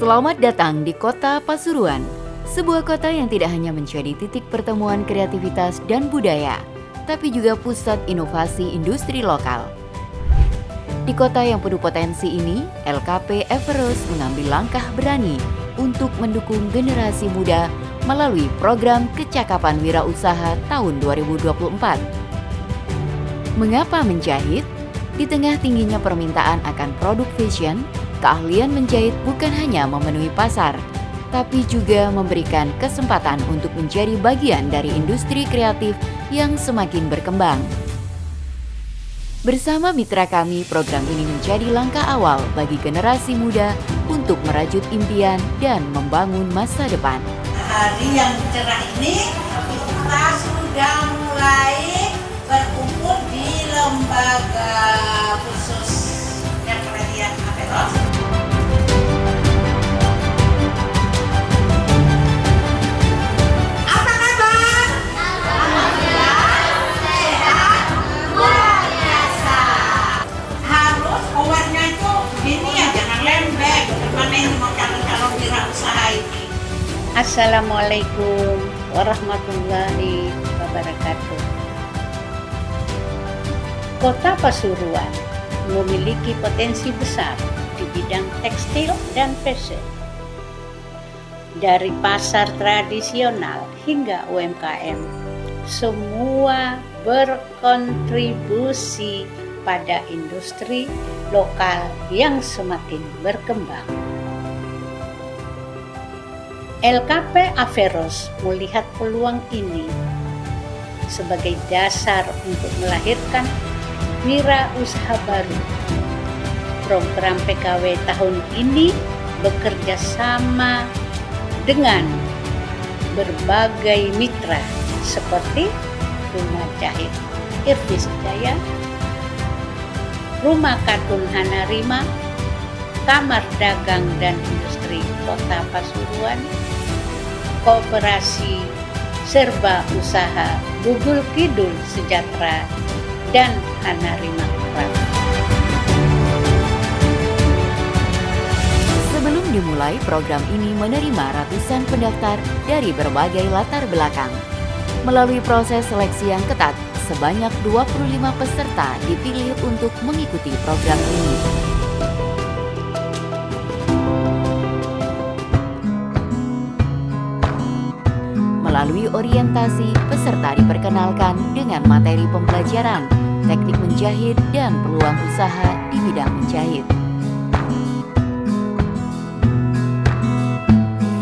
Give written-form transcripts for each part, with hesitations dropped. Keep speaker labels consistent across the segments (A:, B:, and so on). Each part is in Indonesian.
A: Selamat datang di Kota Pasuruan, sebuah kota yang tidak hanya menjadi titik pertemuan kreativitas dan budaya, tapi juga pusat inovasi industri lokal. Di kota yang penuh potensi ini, LKP Averus mengambil langkah berani untuk mendukung generasi muda melalui program Kecakapan Wirausaha tahun 2024. Mengapa menjahit? Di tengah tingginya permintaan akan produk fashion, keahlian menjahit bukan hanya memenuhi pasar, tapi juga memberikan kesempatan untuk menjadi bagian dari industri kreatif yang semakin berkembang. Bersama mitra kami, program ini menjadi langkah awal bagi generasi muda untuk merajut impian dan membangun masa depan.
B: Hari yang cerah ini, kita sudah mulai berkumpul di lembaga khusus yang pelatihan Averus. Apa kabar? Alhamdulillah, sehat, luar biasa. Harus awarnya itu begini ya, jangan lembek. Mana yang mau calon-calon wirausaha ini?
C: Assalamualaikum warahmatullahi wabarakatuh. Kota Pasuruan memiliki potensi besar di bidang tekstil dan fashion. Dari pasar tradisional hingga UMKM, semua berkontribusi pada industri lokal yang semakin berkembang. LKP Averus melihat peluang ini sebagai dasar untuk melahirkan wirausaha baru. Program PKW tahun ini bekerja sama dengan berbagai mitra seperti Rumah Jahit Irvis Jaya, Rumah Katun Hanarima, Kamar Dagang dan Industri Kota Pasuruan, Koperasi Serba Usaha Bugul Kidul Sejahtera, dan Hanarima Craft.
A: Sebelum dimulai, program ini menerima ratusan pendaftar dari berbagai latar belakang. Melalui proses seleksi yang ketat, sebanyak 25 peserta dipilih untuk mengikuti program ini. Melalui orientasi, peserta diperkenalkan dengan materi pembelajaran, teknik menjahit, dan peluang usaha di bidang menjahit.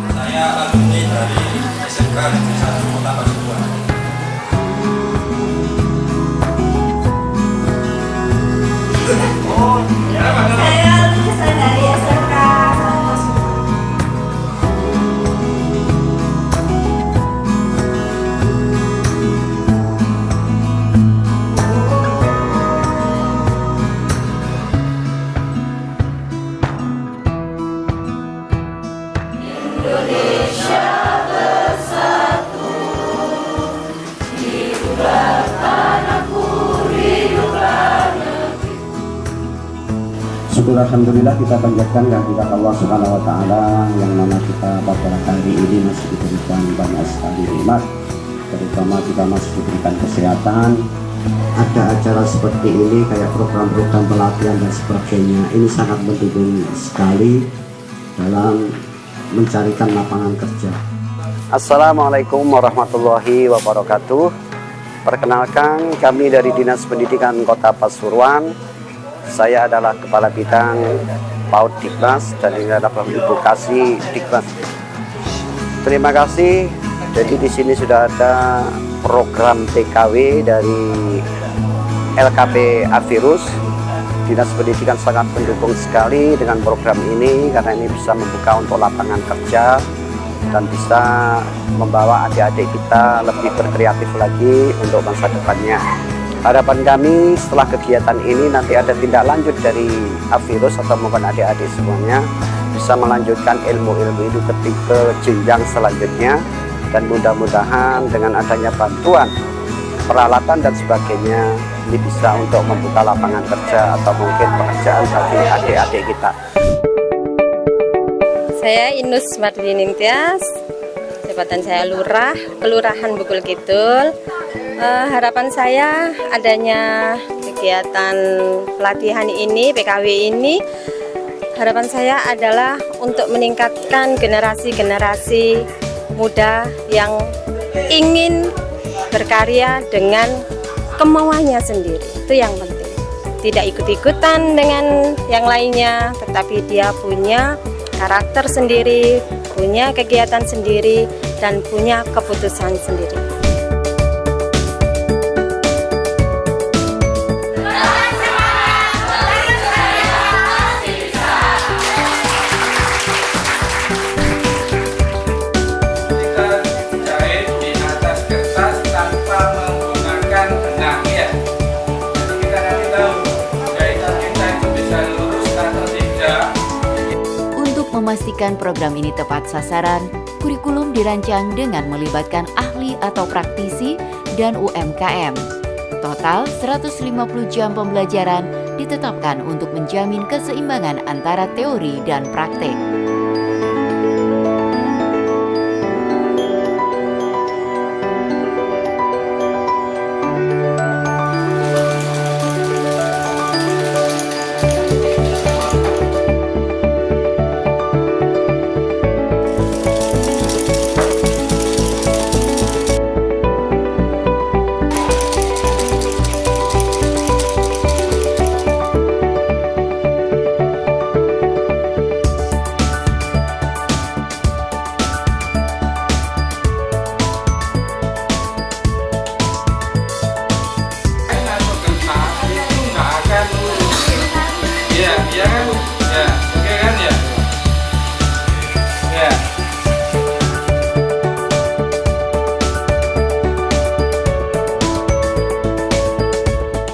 D: Saya alumni dari SMK Negeri 1 Kota Pasuruan.
B: Saya lulusan dari SMK.
E: Syukur alhamdulillah kita panjatkan kehadirat Allah Subhanahu wa taala yang mana kita pada hari ini masih diberikan banyak sekali nikmat, terutama kita masih diberikan kesehatan. Ada acara seperti ini kayak program-program pelatihan dan sebagainya, ini sangat mendukung sekali dalam mencarikan lapangan kerja.
F: Assalamualaikum warahmatullahi wabarakatuh. Perkenalkan, kami dari Dinas Pendidikan Kota Pasuruan. Saya adalah Kepala Bidang PAUD Diknas dan ini adalah Edukasi Diknas. Terima kasih. Jadi di sini sudah ada program PKW dari LKP Averus. Dinas Pendidikan sangat mendukung sekali dengan program ini karena ini bisa membuka untuk lapangan kerja dan bisa membawa adik-adik kita lebih berkreatif lagi untuk masa depannya. Harapan kami setelah kegiatan ini nanti ada tindak lanjut dari Averus atau maupun adik-adik semuanya bisa melanjutkan ilmu-ilmu itu ke jenjang selanjutnya, dan mudah-mudahan dengan adanya bantuan peralatan dan sebagainya ini bisa untuk membuka lapangan kerja atau mungkin pekerjaan bagi adik-adik kita.
G: Saya Inus Mardining Tias, jabatan saya Lurah, Kelurahan Bukul Kidul. Harapan saya adanya kegiatan pelatihan ini, PKW ini, harapan saya adalah untuk meningkatkan generasi-generasi muda yang ingin berkarya dengan kemauannya sendiri. Itu yang penting. Tidak ikut-ikutan dengan yang lainnya, tetapi dia punya karakter sendiri, punya kegiatan sendiri, dan punya keputusan sendiri.
A: Memastikan program ini tepat sasaran, kurikulum dirancang dengan melibatkan ahli atau praktisi dan UMKM. Total 150 jam pembelajaran ditetapkan untuk menjamin keseimbangan antara teori dan praktik.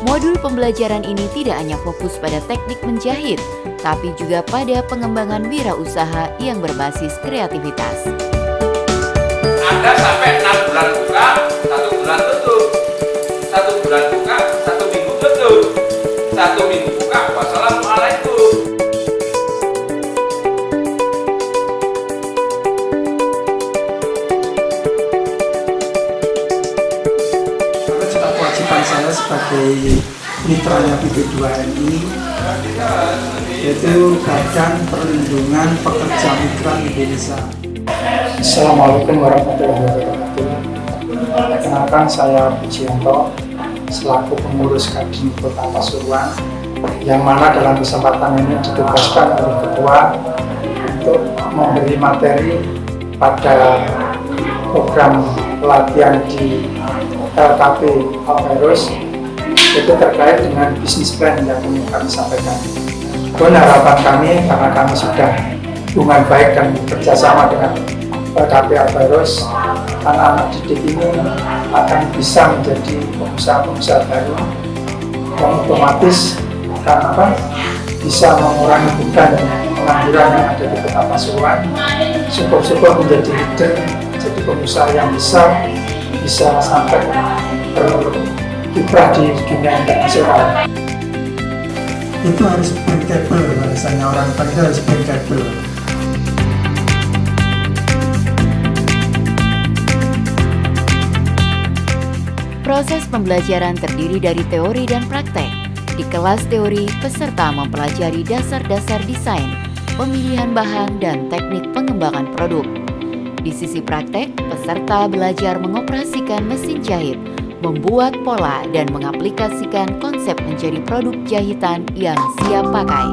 A: Modul pembelajaran ini tidak hanya fokus pada teknik menjahit, tapi juga pada pengembangan wirausaha yang berbasis kreativitas.
D: Anda sampai 6 bulan buka, 1 bulan tutup. 1 bulan buka, 1 minggu tutup. 1 minggu buka, wassalamualaikum.
H: Kewajiban saya sebagai mitranya BP2MI yaitu Badan Perlindungan Pekerja Migran Indonesia. Assalamualaikum warahmatullahi wabarakatuh. Perkenalkan, saya Pujianto selaku pengurus Kadin Kota Pasuruan, yang mana dalam kesempatan ini ditugaskan oleh Ketua untuk memberi materi pada program pelatihan di LKP Alvirus, itu terkait dengan bisnis plan yang kami sampaikan. Dan harapan kami, karena kami sudah hubungan baik dan bekerjasama dengan LKP Alvirus, anak-anak didik ini akan bisa menjadi pengusaha-pengusaha baru yang otomatis bisa mengurangi beban pengangguran yang ada di Kota Pasuruan, syukur-syukur menjadi leader, menjadi pengusaha yang besar, bisa sampai berkiprah di dunia internasional. Itu harus bankable, bahasanya orang bank itu harus bankable.
A: Proses pembelajaran terdiri dari teori dan praktek. Di kelas teori, peserta mempelajari dasar-dasar desain, pemilihan bahan, dan teknik pengembangan produk. Di sisi praktek, peserta belajar mengoperasikan mesin jahit, membuat pola, dan mengaplikasikan konsep menjadi produk jahitan yang siap pakai.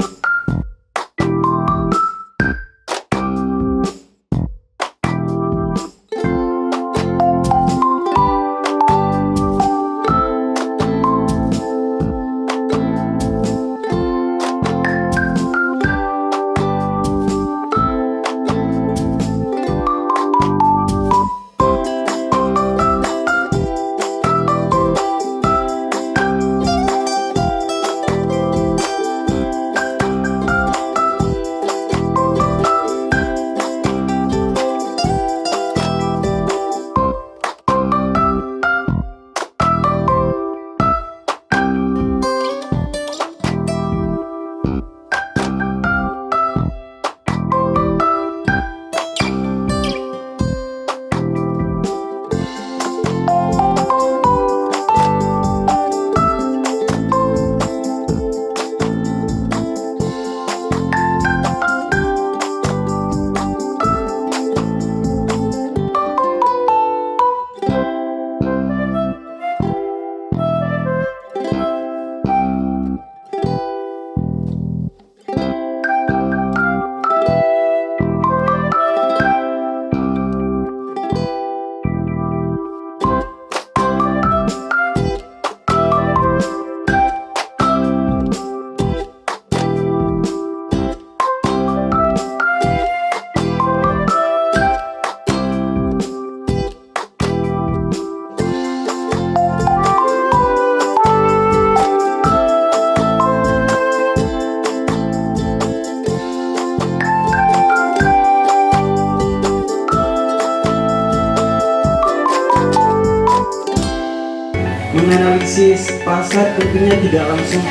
H: saya tentunya tidak langsung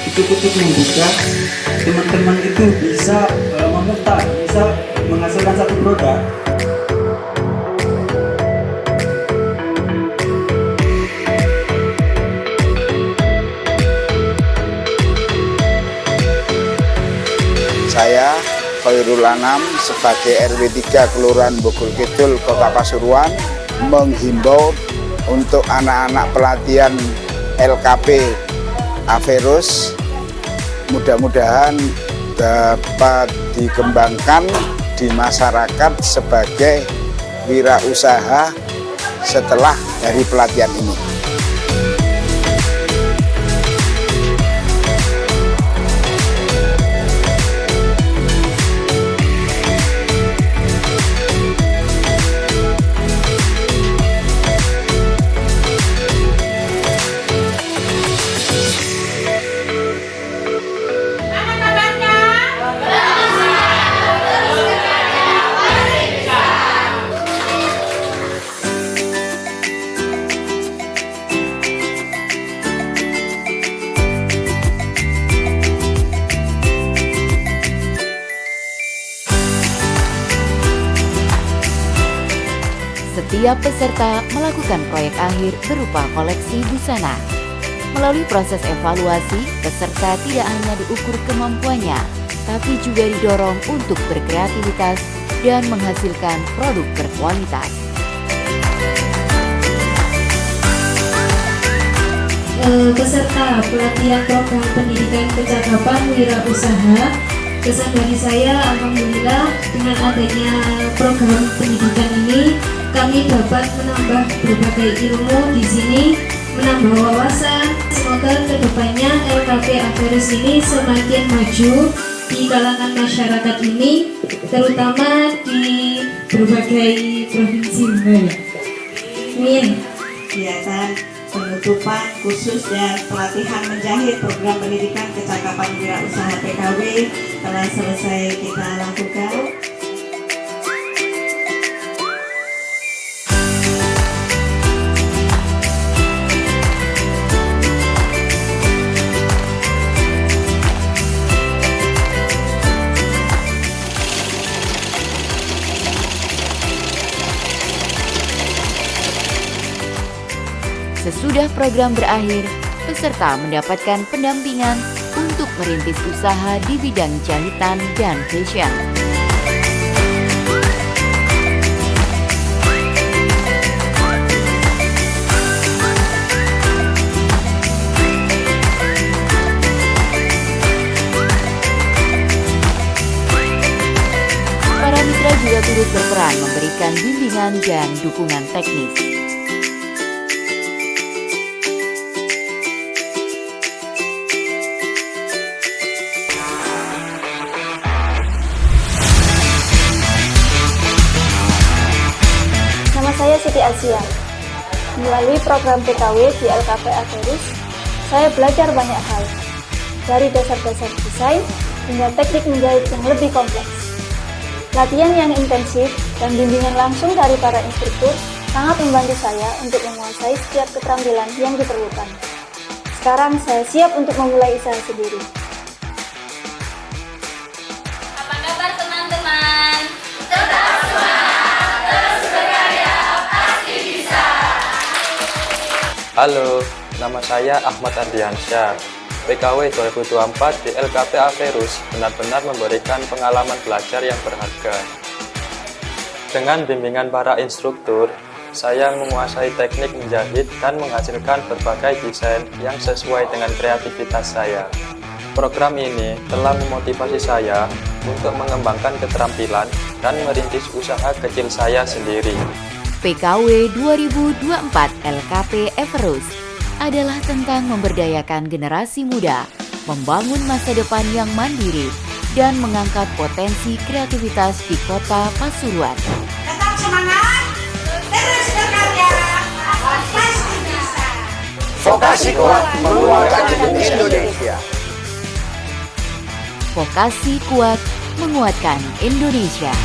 H: kucuk-kucuk membuka, teman-teman itu bisa memutar, bisa menghasilkan satu produk.
I: Saya Khairul Anam sebagai RW 3 Kelurahan Bogor Kidul, Kota Pasuruan menghimbau untuk anak-anak pelatihan LKP Averus mudah-mudahan dapat dikembangkan di masyarakat sebagai wirausaha setelah dari pelatihan ini.
A: Setiap peserta melakukan proyek akhir berupa koleksi busana. Melalui proses evaluasi, peserta tidak hanya diukur kemampuannya, tapi juga didorong untuk berkreativitas dan menghasilkan produk berkualitas.
J: Peserta pelatihan program pendidikan kecakapan wirausaha, kesan dari saya alhamdulillah dengan adanya program pendidikan ini kami dapat menambah berbagai ilmu di sini, menambah wawasan. Semoga kedepannya LKP Averus ini semakin maju di kalangan masyarakat ini, terutama di berbagai provinsi. Amin.
B: Kegiatan penutupan khusus dan pelatihan menjahit program pendidikan kecakapan wirausaha PKW telah selesai kita lakukan.
A: Sesudah program berakhir, peserta mendapatkan pendampingan untuk merintis usaha di bidang jahitan dan fashion. Para mitra juga turut berperan memberikan bimbingan dan dukungan teknis.
K: Saya Siti Asia. Melalui program PKW di LKP Averus, saya belajar banyak hal, dari dasar-dasar desain hingga teknik menjahit yang lebih kompleks. Latihan yang intensif dan bimbingan langsung dari para instruktur sangat membantu saya untuk menguasai setiap keterampilan yang diperlukan. Sekarang saya siap untuk memulai usaha sendiri.
L: Apa kabar teman-teman?
M: Halo, nama saya Ahmad Ardiansyah. PKW 2024 di LKP Averus benar-benar memberikan pengalaman belajar yang berharga. Dengan bimbingan para instruktur, saya menguasai teknik menjahit dan menghasilkan berbagai desain yang sesuai dengan kreativitas saya. Program ini telah memotivasi saya untuk mengembangkan keterampilan dan merintis usaha kecil saya sendiri.
A: PKW 2024 LKP Averus adalah tentang memberdayakan generasi muda, membangun masa depan yang mandiri, dan mengangkat potensi kreativitas di Kota Pasuruan.
B: Tetap semangat, terus berkarya, pasti bisa.
I: Vokasi kuat menguatkan Indonesia.
A: Vokasi kuat menguatkan Indonesia.